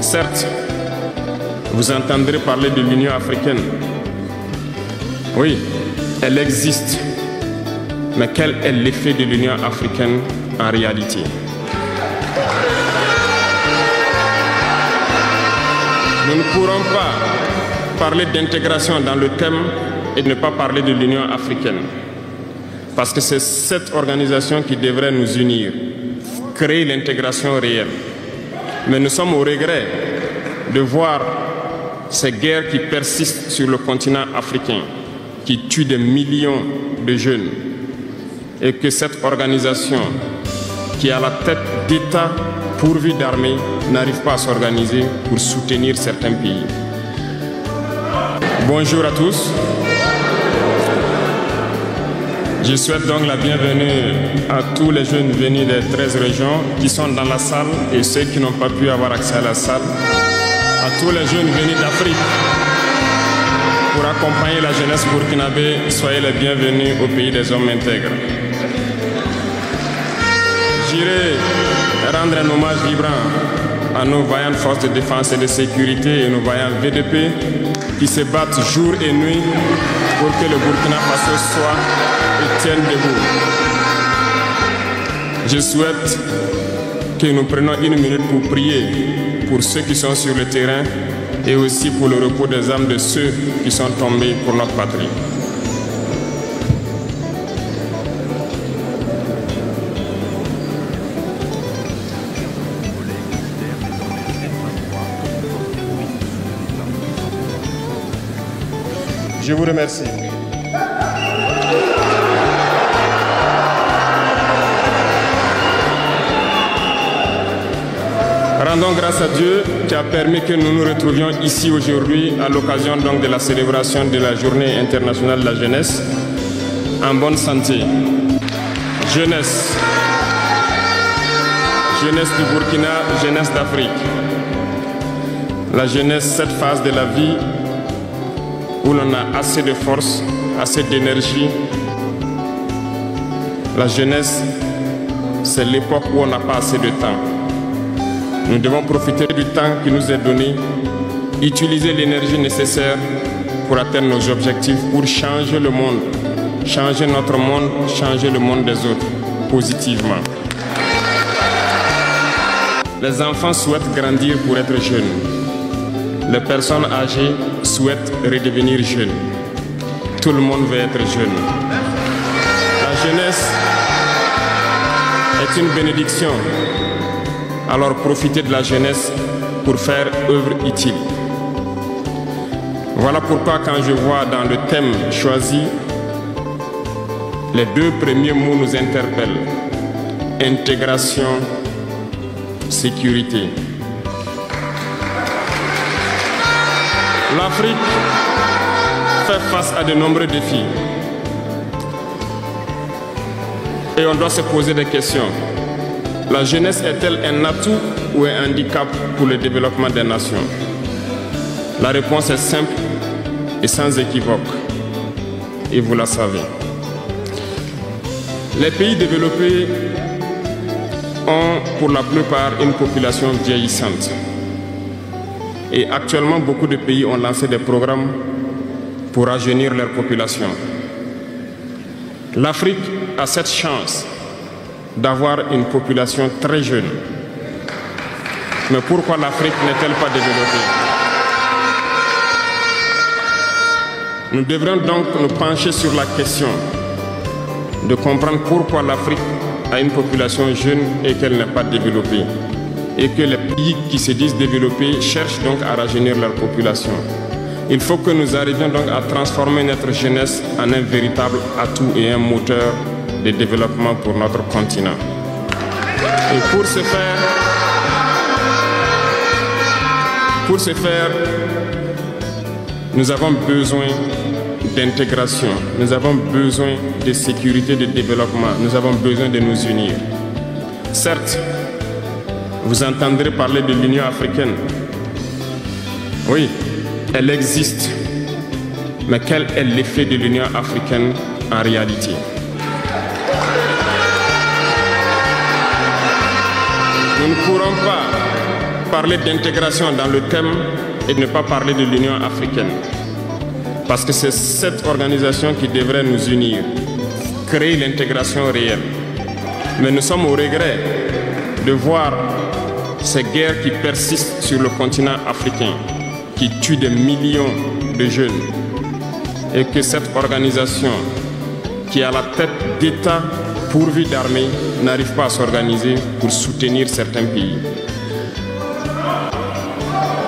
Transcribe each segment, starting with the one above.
Certes, vous entendrez parler de l'Union africaine. Oui, elle existe. Mais quel est l'effet de l'Union africaine en réalité? Nous ne pourrons pas parler d'intégration dans le thème et ne pas parler de l'Union africaine. Parce que c'est cette organisation qui devrait nous unir, créer l'intégration réelle. Mais nous sommes au regret de voir ces guerres qui persistent sur le continent africain, qui tuent des millions de jeunes, et que cette organisation, qui est à la tête d'États pourvus d'armées, n'arrive pas à s'organiser pour soutenir certains pays. Bonjour à tous. Je souhaite donc la bienvenue à tous les jeunes venus des 13 régions qui sont dans la salle et ceux qui n'ont pas pu avoir accès à la salle. À tous les jeunes venus d'Afrique pour accompagner la jeunesse burkinabé, soyez les bienvenus au pays des hommes intègres. J'irai rendre un hommage vibrant à nos vaillantes forces de défense et de sécurité et nos vaillants VDP qui se battent jour et nuit pour que le Burkina Faso soit et tienne debout. Je souhaite que nous prenions une minute pour prier pour ceux qui sont sur le terrain et aussi pour le repos des âmes de ceux qui sont tombés pour notre patrie. Je vous remercie. Rendons grâce à Dieu qui a permis que nous nous retrouvions ici aujourd'hui à l'occasion donc de la célébration de la Journée internationale de la jeunesse en bonne santé. Jeunesse. Jeunesse du Burkina, jeunesse d'Afrique. La jeunesse, cette phase de la vie où l'on a assez de force, assez d'énergie. La jeunesse, c'est l'époque où on n'a pas assez de temps. Nous devons profiter du temps qui nous est donné, utiliser l'énergie nécessaire pour atteindre nos objectifs, pour changer le monde, changer notre monde, changer le monde des autres, positivement. Les enfants souhaitent grandir pour être jeunes. Les personnes âgées souhaitent redevenir jeunes. Tout le monde veut être jeune. La jeunesse est une bénédiction. Alors profitez de la jeunesse pour faire œuvre utile. Voilà pourquoi quand je vois dans le thème choisi, les deux premiers mots nous interpellent. Intégration, sécurité. L'Afrique fait face à de nombreux défis. Et on doit se poser des questions. La jeunesse est-elle un atout ou un handicap pour le développement des nations? La réponse est simple et sans équivoque. Et vous la savez. Les pays développés ont pour la plupart une population vieillissante. Et actuellement, beaucoup de pays ont lancé des programmes pour rajeunir leur population. L'Afrique a cette chance d'avoir une population très jeune. Mais pourquoi l'Afrique n'est-elle pas développée? Nous devrions donc nous pencher sur la question de comprendre pourquoi l'Afrique a une population jeune et qu'elle n'est pas développée. Et que les pays qui se disent développés cherchent donc à rajeunir leur population. Il faut que nous arrivions donc à transformer notre jeunesse en un véritable atout et un moteur de développement pour notre continent. Et pour ce faire, nous avons besoin d'intégration, nous avons besoin de sécurité, de développement, nous avons besoin de nous unir. Certes, vous entendrez parler de l'Union africaine. Oui, elle existe. Mais quel est l'effet de l'Union africaine en réalité? Nous ne pourrons pas parler d'intégration dans le thème et de ne pas parler de l'Union africaine. Parce que c'est cette organisation qui devrait nous unir, créer l'intégration réelle. Mais nous sommes au regret de voir ces guerres qui persistent sur le continent africain, qui tuent des millions de jeunes, et que cette organisation, qui est à la tête d'États pourvus d'armées, n'arrive pas à s'organiser pour soutenir certains pays.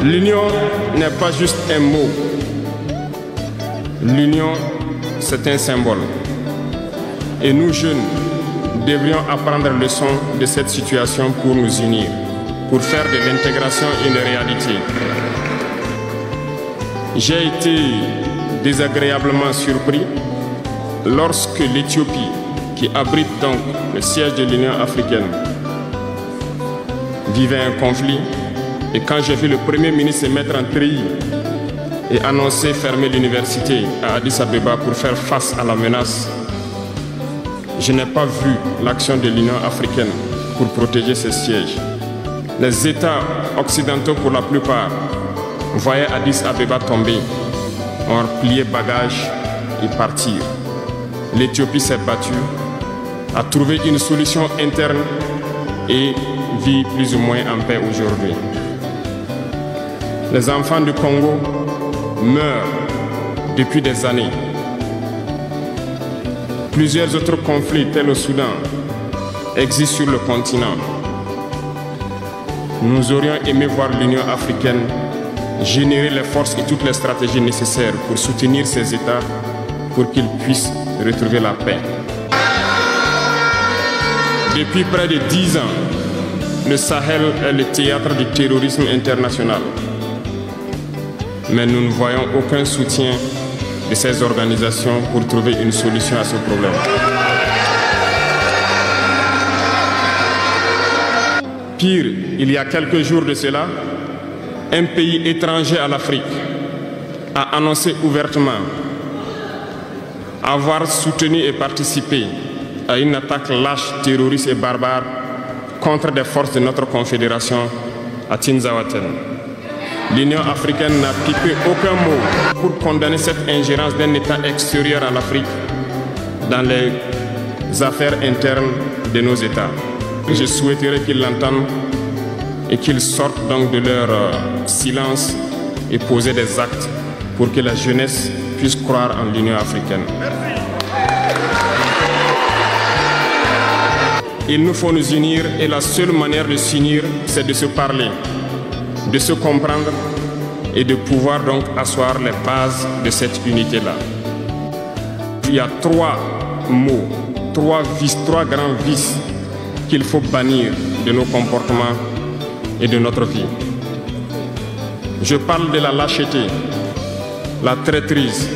L'union n'est pas juste un mot. L'union, c'est un symbole. Et nous, jeunes, devrions apprendre leçon de cette situation pour nous unir, pour faire de l'intégration une réalité. J'ai été désagréablement surpris lorsque l'Éthiopie, qui abrite donc le siège de l'Union africaine, vivait un conflit. Et quand j'ai vu le Premier ministre se mettre en treillis et annoncer fermer l'université à Addis Abeba pour faire face à la menace, je n'ai pas vu l'action de l'Union africaine pour protéger ces sièges. Les États occidentaux, pour la plupart, voyaient Addis Abeba tomber, ont plié bagages et partir. L'Éthiopie s'est battue, a trouvé une solution interne et vit plus ou moins en paix aujourd'hui. Les enfants du Congo meurent depuis des années. Plusieurs autres conflits, tels au Soudan, existent sur le continent. Nous aurions aimé voir l'Union africaine générer les forces et toutes les stratégies nécessaires pour soutenir ces États pour qu'ils puissent retrouver la paix. Depuis près de 10 ans, le Sahel est le théâtre du terrorisme international. Mais nous ne voyons aucun soutien de ces organisations pour trouver une solution à ce problème. Pire, il y a quelques jours de cela, un pays étranger à l'Afrique a annoncé ouvertement avoir soutenu et participé à une attaque lâche, terroriste et barbare contre des forces de notre confédération à Tinzaouaten. L'Union africaine n'a pipé aucun mot pour condamner cette ingérence d'un État extérieur à l'Afrique dans les affaires internes de nos États. Je souhaiterais qu'ils l'entendent et qu'ils sortent donc de leur silence et poser des actes pour que la jeunesse puisse croire en l'Union africaine. Il nous faut nous unir et la seule manière de s'unir, c'est de se parler, de se comprendre et de pouvoir donc asseoir les bases de cette unité-là. Il y a 3 mots, 3 grands vices qu'il faut bannir de nos comportements et de notre vie. Je parle de la lâcheté, la traîtrise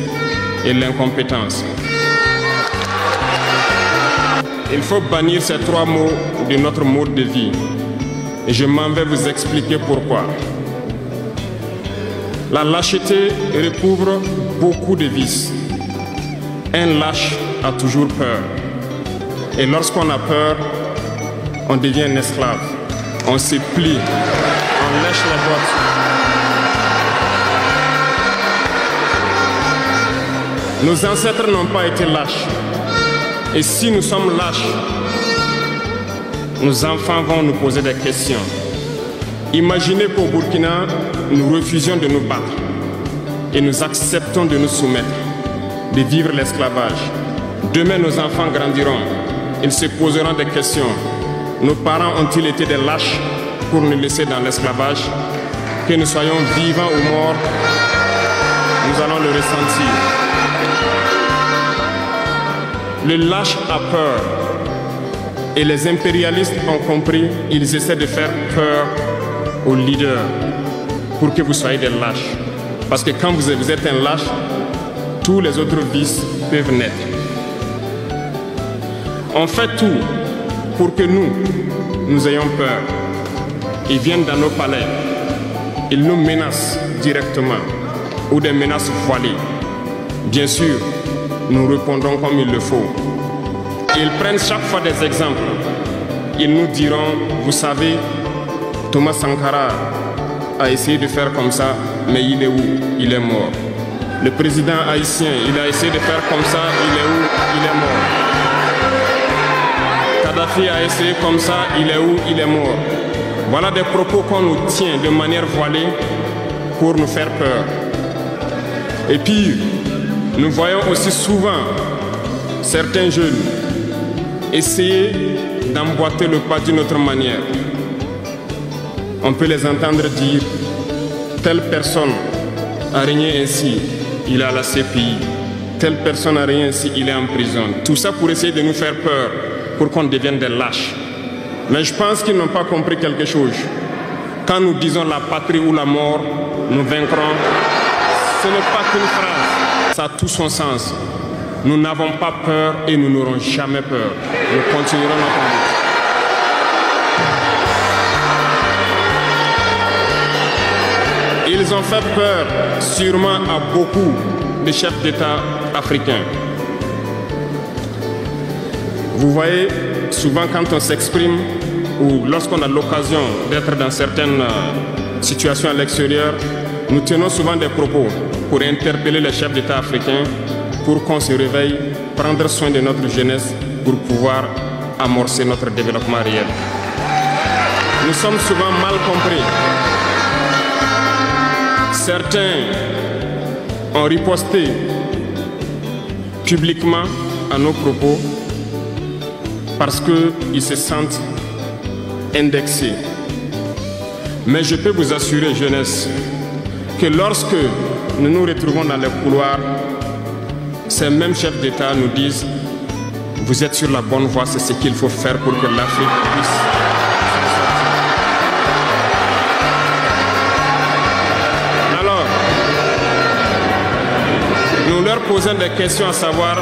et l'incompétence. Il faut bannir ces 3 mots de notre mode de vie. Et je m'en vais vous expliquer pourquoi. La lâcheté recouvre beaucoup de vices. Un lâche a toujours peur. Et lorsqu'on a peur, on devient un esclave. On se plie, on lèche les bottes. Nos ancêtres n'ont pas été lâches. Et si nous sommes lâches, nos enfants vont nous poser des questions. Imaginez qu'au Burkina, nous refusions de nous battre et nous acceptons de nous soumettre, de vivre l'esclavage. Demain, nos enfants grandiront. Ils se poseront des questions. Nos parents ont-ils été des lâches pour nous laisser dans l'esclavage? Que nous soyons vivants ou morts, nous allons le ressentir. Le lâche a peur. Et les impérialistes ont compris, ils essaient de faire peur aux leaders pour que vous soyez des lâches. Parce que quand vous êtes un lâche, tous les autres vices peuvent naître. On fait tout pour que nous ayons peur. Ils viennent dans nos palais, ils nous menacent directement ou des menaces voilées. Bien sûr, nous répondons comme il le faut. Ils prennent chaque fois des exemples. Ils nous diront, vous savez, Thomas Sankara a essayé de faire comme ça, mais il est où? Il est mort. Le président haïtien, il a essayé de faire comme ça, il est où? Il est mort. Kadhafi a essayé comme ça, il est où? Il est mort. Voilà des propos qu'on nous tient de manière voilée pour nous faire peur. Et puis, nous voyons aussi souvent certains jeunes essayer d'emboîter le pas d'une autre manière. On peut les entendre dire telle personne a régné ainsi, il est à la CPI. Telle personne a régné ainsi, il est en prison. Tout ça pour essayer de nous faire peur, pour qu'on devienne des lâches. Mais je pense qu'ils n'ont pas compris quelque chose. Quand nous disons la patrie ou la mort, nous vaincrons, ce n'est pas qu'une phrase. Ça a tout son sens. Nous n'avons pas peur et nous n'aurons jamais peur. Nous continuerons notre lutte. Ils ont fait peur sûrement à beaucoup de chefs d'État africains. Vous voyez, souvent quand on s'exprime ou lorsqu'on a l'occasion d'être dans certaines situations à l'extérieur, nous tenons souvent des propos pour interpeller les chefs d'État africains pour qu'on se réveille, prendre soin de notre jeunesse pour pouvoir amorcer notre développement réel. Nous sommes souvent mal compris. Certains ont riposté publiquement à nos propos parce qu'ils se sentent indexés. Mais je peux vous assurer, jeunesse, que lorsque nous nous retrouvons dans les couloirs, ces mêmes chefs d'État nous disent « Vous êtes sur la bonne voie, c'est ce qu'il faut faire pour que l'Afrique puisse... » Alors, nous leur posons des questions à savoir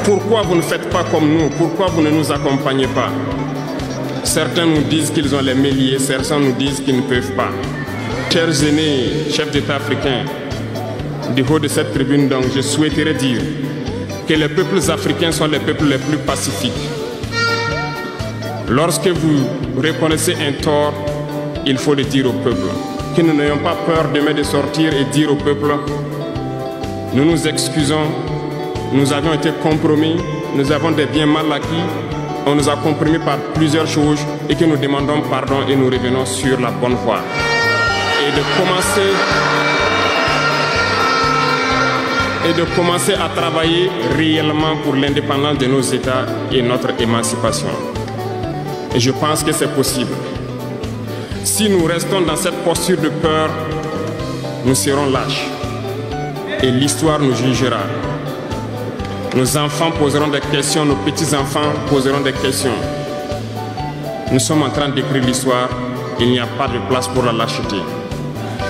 pourquoi vous ne faites pas comme nous, pourquoi vous ne nous accompagnez pas. Certains nous disent qu'ils ont les mains liées, certains nous disent qu'ils ne peuvent pas. Chers aînés, chefs d'État africains, du haut de cette tribune, donc, je souhaiterais dire que les peuples africains sont les peuples les plus pacifiques. Lorsque vous reconnaissez un tort, il faut le dire au peuple. Que nous n'ayons pas peur demain de sortir et dire au peuple, nous nous excusons, nous avons été compromis, nous avons des biens mal acquis, on nous a compromis par plusieurs choses et que nous demandons pardon et nous revenons sur la bonne voie. Et de commencer à travailler réellement pour l'indépendance de nos États et notre émancipation. Et je pense que c'est possible. Si nous restons dans cette posture de peur, nous serons lâches. Et l'histoire nous jugera. Nos enfants poseront des questions, nos petits-enfants poseront des questions. Nous sommes en train d'écrire l'histoire, il n'y a pas de place pour la lâcheté.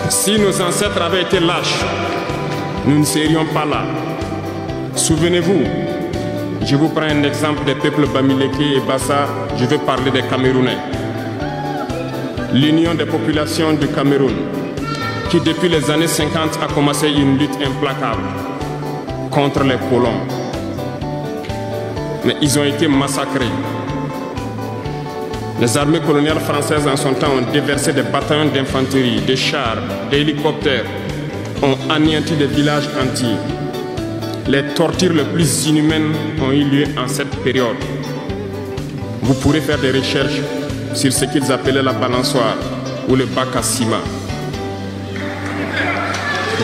Si nos ancêtres avaient été lâches, nous ne serions pas là. Souvenez-vous, je vous prends un exemple des peuples Bamileke et Bassa, je vais parler des Camerounais. L'Union des populations du Cameroun, qui depuis les années 50 a commencé une lutte implacable contre les colons. Mais ils ont été massacrés. Les armées coloniales françaises en son temps ont déversé des bataillons d'infanterie, des chars, des hélicoptères, ont anéanti des villages entiers. Les tortures les plus inhumaines ont eu lieu en cette période. Vous pourrez faire des recherches sur ce qu'ils appelaient la balançoire ou le bac à ciment.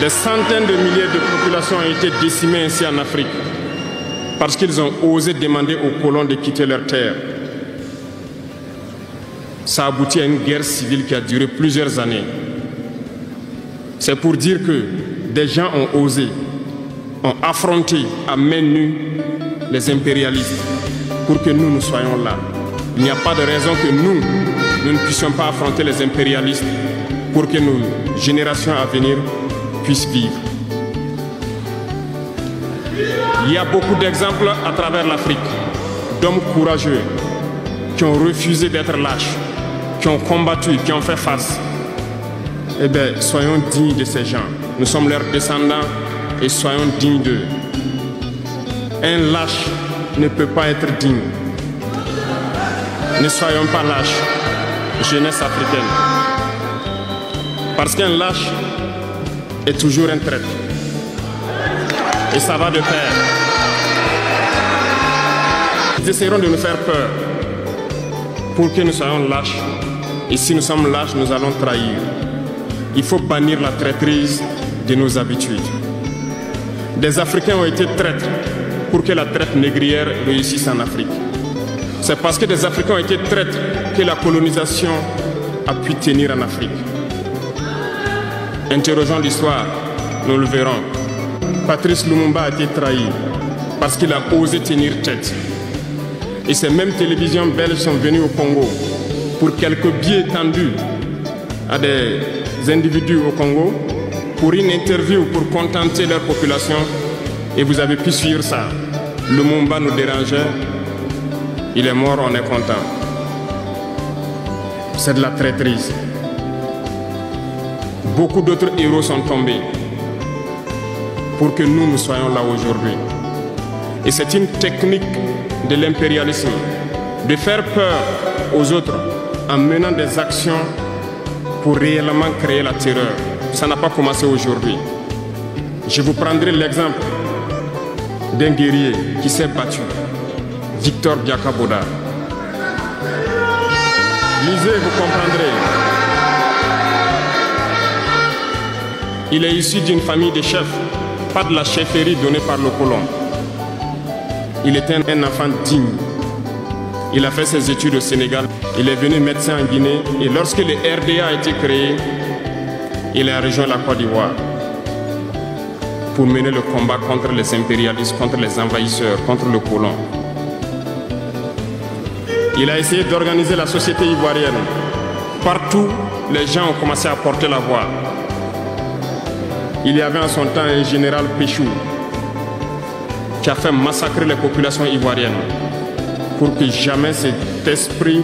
Des centaines de milliers de populations ont été décimées ainsi en Afrique parce qu'ils ont osé demander aux colons de quitter leur terre. Ça a abouti à une guerre civile qui a duré plusieurs années. C'est pour dire que des gens ont osé, ont affronté à main nue les impérialistes pour que nous soyons là. Il n'y a pas de raison que nous ne puissions pas affronter les impérialistes pour que nos générations à venir puissent vivre. Il y a beaucoup d'exemples à travers l'Afrique d'hommes courageux qui ont refusé d'être lâches, qui ont combattu, qui ont fait face. Eh bien, soyons dignes de ces gens. Nous sommes leurs descendants et soyons dignes d'eux. Un lâche ne peut pas être digne. Ne soyons pas lâches, jeunesse africaine. Parce qu'un lâche est toujours un traître. Et ça va de pair. Ils essaieront de nous faire peur pour que nous soyons lâches. Et si nous sommes lâches, nous allons trahir. Il faut bannir la traîtrise de nos habitudes. Des Africains ont été traîtres pour que la traite négrière réussisse en Afrique. C'est parce que des Africains ont été traîtres que la colonisation a pu tenir en Afrique. Interrogeons l'histoire, nous le verrons. Patrice Lumumba a été trahi parce qu'il a osé tenir tête. Et ces mêmes télévisions belges sont venues au Congo pour quelques billets tendus à des individus au Congo pour une interview pour contenter leur population. Et vous avez pu suivre ça. Lumumba nous dérangeait. Il est mort, on est content. C'est de la traîtrise. Beaucoup d'autres héros sont tombés pour que nous soyons là aujourd'hui. Et c'est une technique de l'impérialisme, de faire peur aux autres en menant des actions pour réellement créer la terreur. Ça n'a pas commencé aujourd'hui. Je vous prendrai l'exemple d'un guerrier qui s'est battu, Victor Diakaboda. Lisez, vous comprendrez. Il est issu d'une famille de chefs, pas de la chefferie donnée par le colon. Il était un enfant digne. Il a fait ses études au Sénégal. Il est venu médecin en Guinée. Et lorsque le RDA a été créé, il a rejoint la Côte d'Ivoire pour mener le combat contre les impérialistes, contre les envahisseurs, contre le colon. Il a essayé d'organiser la société ivoirienne. Partout, les gens ont commencé à porter la voix. Il y avait en son temps un général Péchou qui a fait massacrer les populations ivoiriennes pour que jamais cet esprit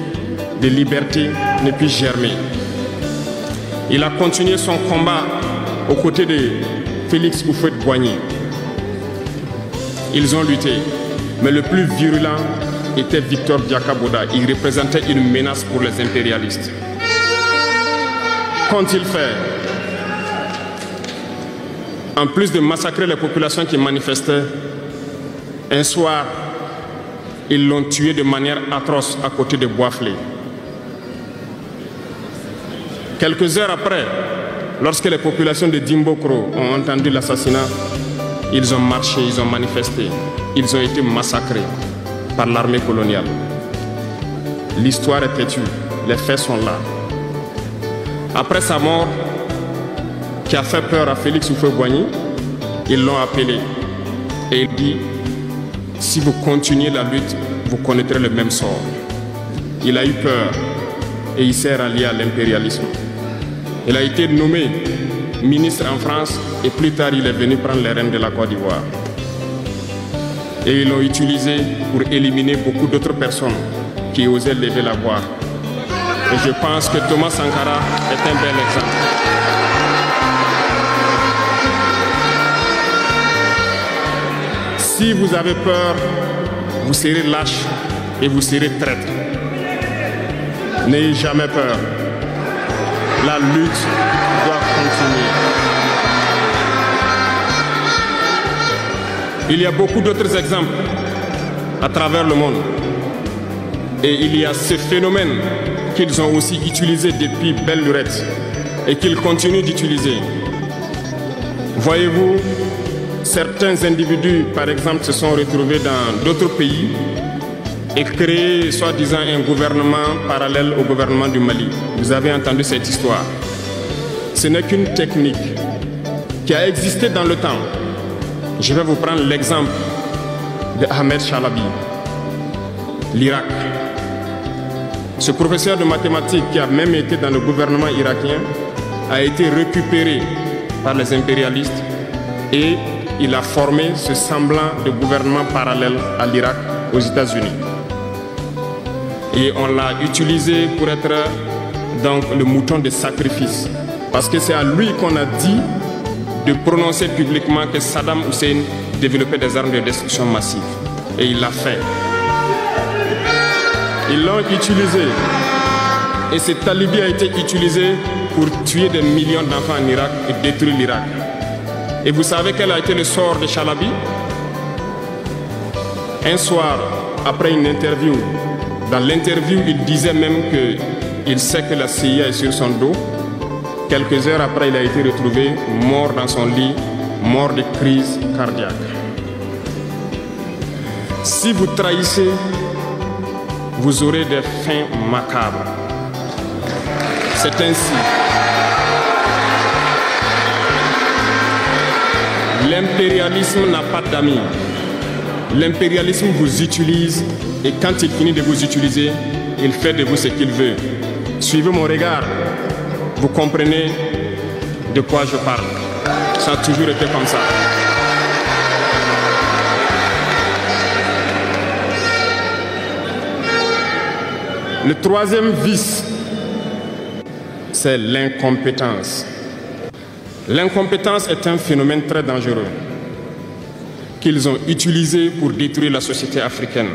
de liberté ne puisse germer. Il a continué son combat aux côtés de Félix Houphouët-Boigny. Ils ont lutté, mais le plus virulent était Victor Diakaboda. Il représentait une menace pour les impérialistes. Qu'ont-ils fait? En plus de massacrer les populations qui manifestaient, un soir, ils l'ont tué de manière atroce à côté de Boisflé. Quelques heures après, lorsque les populations de Dimbokro ont entendu l'assassinat, ils ont marché, ils ont manifesté, ils ont été massacrés par l'armée coloniale. L'histoire est têtue, les faits sont là. Après sa mort, qui a fait peur à Félix Houphouët-Boigny, ils l'ont appelé et il dit: si vous continuez la lutte, vous connaîtrez le même sort. Il a eu peur et il s'est rallié à l'impérialisme. Il a été nommé ministre en France et plus tard il est venu prendre les rênes de la Côte d'Ivoire. Et ils l'ont utilisé pour éliminer beaucoup d'autres personnes qui osaient lever la voix. Et je pense que Thomas Sankara est un bel exemple. Si vous avez peur, vous serez lâche et vous serez traître. N'ayez jamais peur. La lutte doit continuer. Il y a beaucoup d'autres exemples à travers le monde. Et il y a ce phénomène qu'ils ont aussi utilisé depuis belle lurette et qu'ils continuent d'utiliser. Voyez-vous, certains individus, par exemple, se sont retrouvés dans d'autres pays et créé soi-disant un gouvernement parallèle au gouvernement du Mali. Vous avez entendu cette histoire. Ce n'est qu'une technique qui a existé dans le temps. Je vais vous prendre l'exemple de Ahmed Chalabi, l'Irak. Ce professeur de mathématiques qui a même été dans le gouvernement irakien a été récupéré par les impérialistes et il a formé ce semblant de gouvernement parallèle à l'Irak aux États-Unis. Et on l'a utilisé pour être donc le mouton de sacrifice. Parce que c'est à lui qu'on a dit de prononcer publiquement que Saddam Hussein développait des armes de destruction massive. Et il l'a fait. Ils l'ont utilisé. Et cet alibi a été utilisé pour tuer des millions d'enfants en Irak et détruire l'Irak. Et vous savez quel a été le sort de Chalabi? Un soir, après une interview, dans l'interview, il disait même qu'il sait que la CIA est sur son dos. Quelques heures après, il a été retrouvé mort dans son lit, mort de crise cardiaque. Si vous trahissez, vous aurez des fins macabres. C'est ainsi. L'impérialisme n'a pas d'amis. L'impérialisme vous utilise et quand il finit de vous utiliser, il fait de vous ce qu'il veut. Suivez mon regard, vous comprenez de quoi je parle. Ça a toujours été comme ça. Le troisième vice, c'est l'incompétence. L'incompétence est un phénomène très dangereux qu'ils ont utilisé pour détruire la société africaine.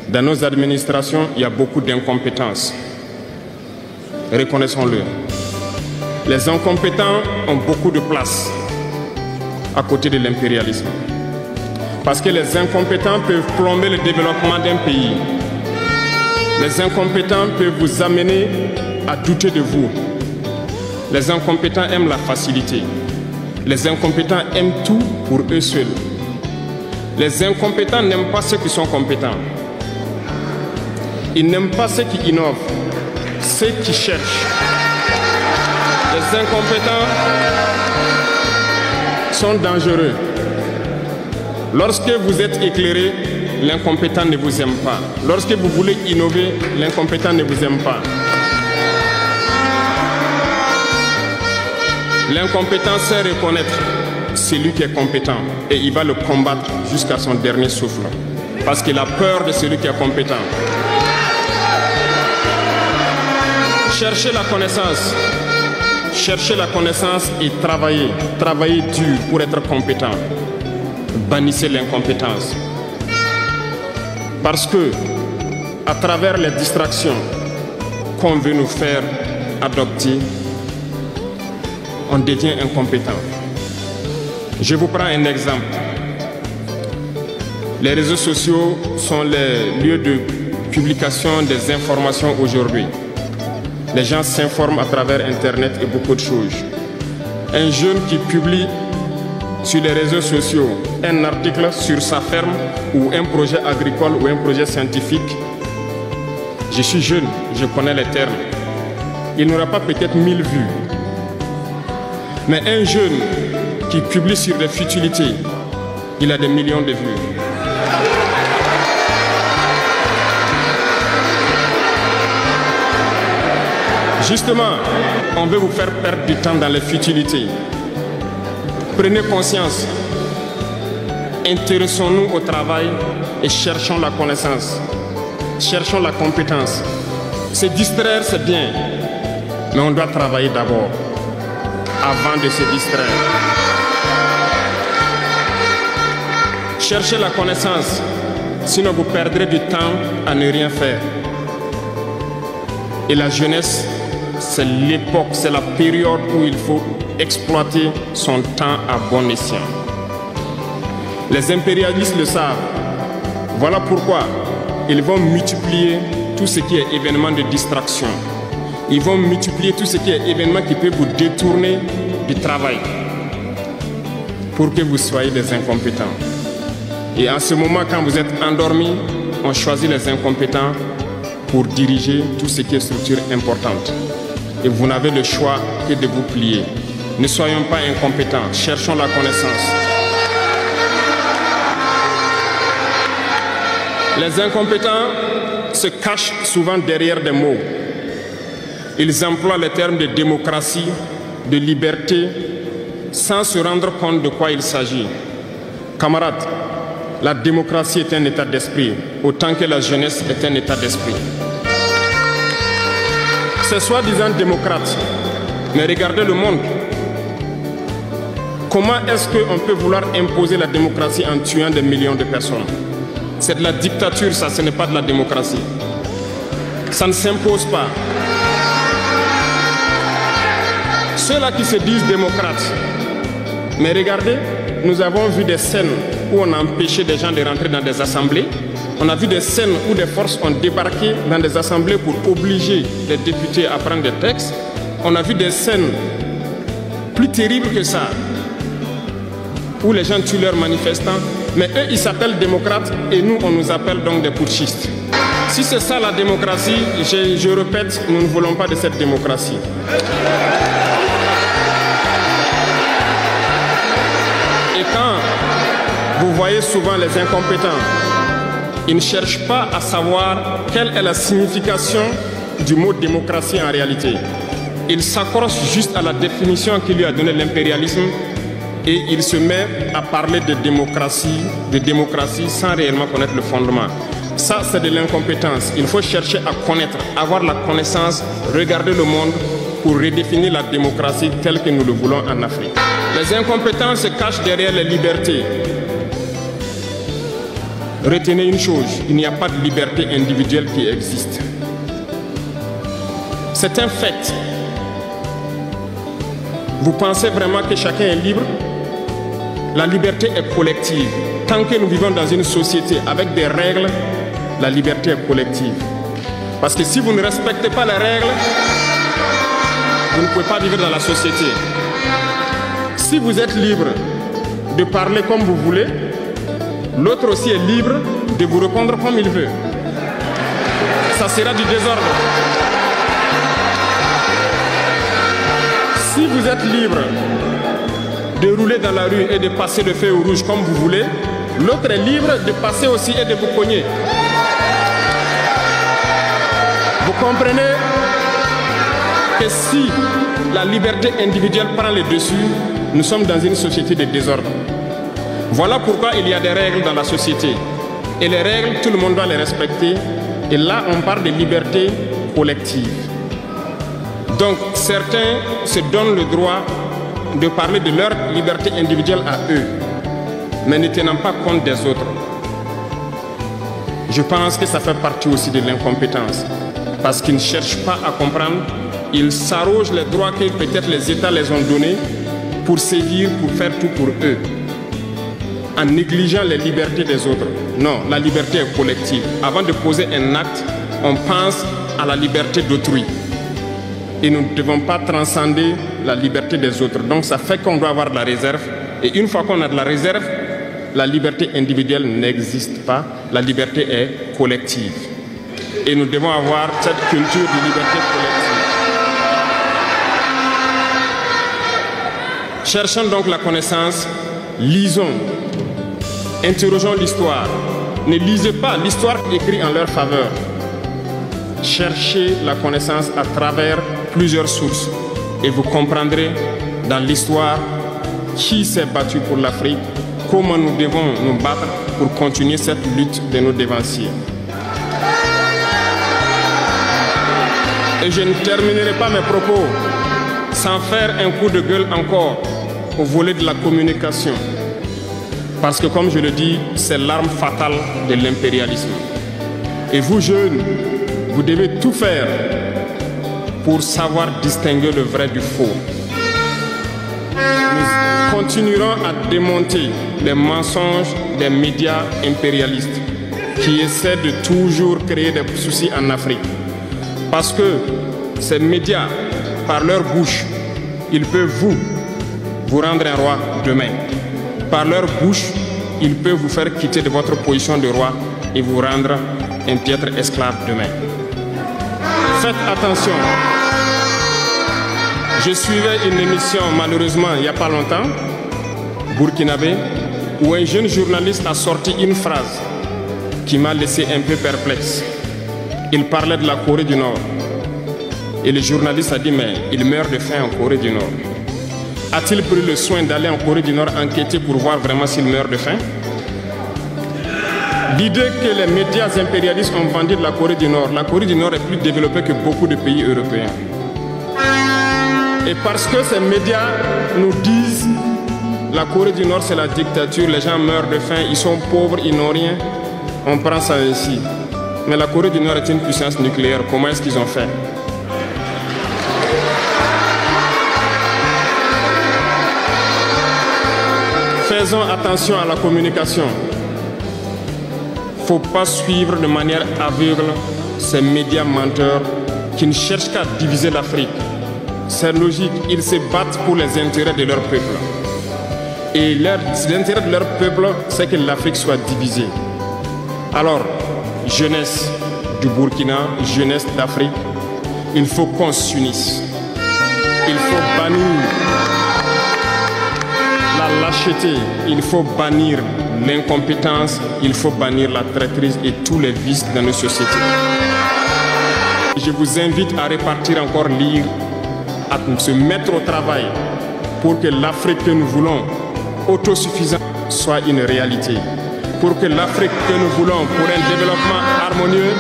Dans nos administrations, il y a beaucoup d'incompétence. Reconnaissons-le. Les incompétents ont beaucoup de place à côté de l'impérialisme. Parce que les incompétents peuvent plomber le développement d'un pays. Les incompétents peuvent vous amener à douter de vous. Les incompétents aiment la facilité. Les incompétents aiment tout pour eux seuls. Les incompétents n'aiment pas ceux qui sont compétents. Ils n'aiment pas ceux qui innovent, ceux qui cherchent. Les incompétents sont dangereux. Lorsque vous êtes éclairé, l'incompétent ne vous aime pas. Lorsque vous voulez innover, l'incompétent ne vous aime pas. L'incompétent sait reconnaître celui qui est compétent et il va le combattre jusqu'à son dernier souffle parce qu'il a peur de celui qui est compétent. Cherchez la connaissance. Cherchez la connaissance et travaillez. Travaillez dur pour être compétent. Bannissez l'incompétence. Parce que, à travers les distractions qu'on veut nous faire adopter, on devient incompétent. Je vous prends un exemple. Les réseaux sociaux sont les lieux de publication des informations aujourd'hui. Les gens s'informent à travers Internet et beaucoup de choses. Un jeune qui publie sur les réseaux sociaux un article sur sa ferme ou un projet agricole ou un projet scientifique, je suis jeune, je connais les termes. Il n'aura pas peut-être 1000 vues. Mais un jeune qui publie sur des futilités, il a des millions de vues. Justement, on veut vous faire perdre du temps dans les futilités. Prenez conscience. Intéressons-nous au travail et cherchons la connaissance. Cherchons la compétence. Se distraire, c'est bien, mais on doit travailler d'abord, avant de se distraire. Cherchez la connaissance, sinon vous perdrez du temps à ne rien faire. Et la jeunesse, c'est l'époque, c'est la période où il faut exploiter son temps à bon escient. Les impérialistes le savent. Voilà pourquoi ils vont multiplier tout ce qui est événement de distraction. Ils vont multiplier tout ce qui est événement qui peut vous détourner du travail pour que vous soyez des incompétents. Et en ce moment, quand vous êtes endormis, on choisit les incompétents pour diriger tout ce qui est structure importante. Et vous n'avez le choix que de vous plier. Ne soyons pas incompétents, cherchons la connaissance. Les incompétents se cachent souvent derrière des mots. Ils emploient les termes de démocratie, de liberté, sans se rendre compte de quoi il s'agit. Camarades, la démocratie est un état d'esprit, autant que la jeunesse est un état d'esprit. C'est soi-disant démocrate, mais regardez le monde. Comment est-ce qu'on peut vouloir imposer la démocratie en tuant des millions de personnes? C'est de la dictature, ça, ce n'est pas de la démocratie. Ça ne s'impose pas. ceux-là qui se disent démocrates. Mais regardez, nous avons vu des scènes où on a empêché des gens de rentrer dans des assemblées. On a vu des scènes où des forces ont débarqué dans des assemblées pour obliger les députés à prendre des textes. On a vu des scènes plus terribles que ça, où les gens tuent leurs manifestants. Mais eux, ils s'appellent démocrates et nous, on nous appelle donc des putschistes. Si c'est ça la démocratie, je répète, nous ne voulons pas de cette démocratie. Et quand vous voyez souvent les incompétents, ils ne cherchent pas à savoir quelle est la signification du mot démocratie en réalité. Ils s'accrochent juste à la définition qui lui a donné l'impérialisme et il se met à parler de démocratie sans réellement connaître le fondement. Ça, c'est de l'incompétence. Il faut chercher à connaître, avoir la connaissance, regarder le monde pour redéfinir la démocratie telle que nous le voulons en Afrique. Les incompétents se cachent derrière les libertés. Retenez une chose, il n'y a pas de liberté individuelle qui existe. C'est un fait. Vous pensez vraiment que chacun est libre? La liberté est collective. Tant que nous vivons dans une société avec des règles, la liberté est collective. Parce que si vous ne respectez pas les règles, vous ne pouvez pas vivre dans la société. Si vous êtes libre de parler comme vous voulez, l'autre aussi est libre de vous répondre comme il veut. Ça sera du désordre. Si vous êtes libre de rouler dans la rue et de passer le feu au rouge comme vous voulez, l'autre est libre de passer aussi et de vous cogner. Vous comprenez que si la liberté individuelle prend le dessus, nous sommes dans une société de désordre. Voilà pourquoi il y a des règles dans la société. Et les règles, tout le monde doit les respecter. Et là, on parle de liberté collective. Donc, certains se donnent le droit de parler de leur liberté individuelle à eux, mais ne tenant pas compte des autres. Je pense que ça fait partie aussi de l'incompétence, parce qu'ils ne cherchent pas à comprendre, ils s'arrogent les droits que peut-être les États les ont donnés pour sévir, pour faire tout pour eux, en négligeant les libertés des autres. Non, la liberté est collective. Avant de poser un acte, on pense à la liberté d'autrui. Et nous ne devons pas transcender la liberté des autres. Donc ça fait qu'on doit avoir de la réserve. Et une fois qu'on a de la réserve, la liberté individuelle n'existe pas. La liberté est collective. Et nous devons avoir cette culture de liberté collective. Cherchons donc la connaissance, lisons, interrogeons l'histoire. Ne lisez pas l'histoire écrite en leur faveur. Cherchez la connaissance à travers plusieurs sources et vous comprendrez dans l'histoire qui s'est battu pour l'Afrique, comment nous devons nous battre pour continuer cette lutte de nos devanciers. Et je ne terminerai pas mes propos sans faire un coup de gueule encore au volet de la communication. Parce que comme je le dis, c'est l'arme fatale de l'impérialisme. Et vous jeunes, vous devez tout faire pour savoir distinguer le vrai du faux. Nous continuerons à démonter les mensonges des médias impérialistes qui essaient de toujours créer des soucis en Afrique. Parce que ces médias, par leur bouche, ils peuvent vous rendre un roi demain. Par leur bouche, ils peuvent vous faire quitter de votre position de roi et vous rendre un piètre esclave demain. Faites attention. Je suivais une émission, malheureusement, il n'y a pas longtemps, burkinabé, où un jeune journaliste a sorti une phrase qui m'a laissé un peu perplexe. Il parlait de la Corée du Nord. Et le journaliste a dit, mais il meurt de faim en Corée du Nord. A-t-il pris le soin d'aller en Corée du Nord enquêter pour voir vraiment s'il meurt de faim? L'idée que les médias impérialistes ont vendu de la Corée du Nord est plus développée que beaucoup de pays européens. Et parce que ces médias nous disent la Corée du Nord c'est la dictature, les gens meurent de faim, ils sont pauvres, ils n'ont rien, on prend ça ainsi. Mais la Corée du Nord est une puissance nucléaire, comment est-ce qu'ils ont fait? Faisons attention à la communication. Il ne faut pas suivre de manière aveugle ces médias menteurs qui ne cherchent qu'à diviser l'Afrique. C'est logique, ils se battent pour les intérêts de leur peuple. Et l'intérêt de leur peuple, c'est que l'Afrique soit divisée. Alors, jeunesse du Burkina, jeunesse d'Afrique, il faut qu'on s'unisse. Il faut bannir la lâcheté, il faut bannir l'incompétence, il faut bannir la traîtrise et tous les vices dans nos sociétés. Je vous invite à repartir encore lire, à se mettre au travail pour que l'Afrique que nous voulons, autosuffisante, soit une réalité. Pour que l'Afrique que nous voulons pour un développement harmonieux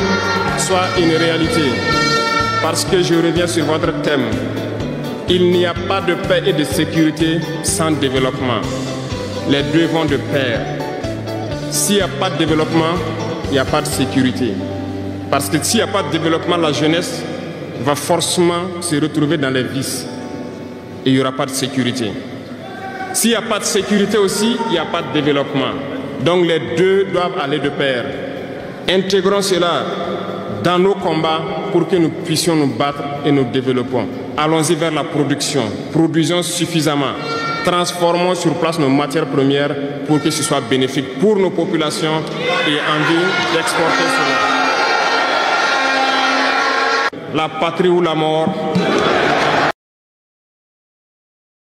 soit une réalité. Parce que je reviens sur votre thème. Il n'y a pas de paix et de sécurité sans développement. Les deux vont de pair. S'il n'y a pas de développement, il n'y a pas de sécurité. Parce que s'il n'y a pas de développement, la jeunesse va forcément se retrouver dans les vices. Et il n'y aura pas de sécurité. S'il n'y a pas de sécurité aussi, il n'y a pas de développement. Donc les deux doivent aller de pair. Intégrons cela dans nos combats pour que nous puissions nous battre et nous développons. Allons-y vers la production. Produisons suffisamment. Transformons sur place nos matières premières pour que ce soit bénéfique pour nos populations et envie d'exporter cela. La patrie ou la mort.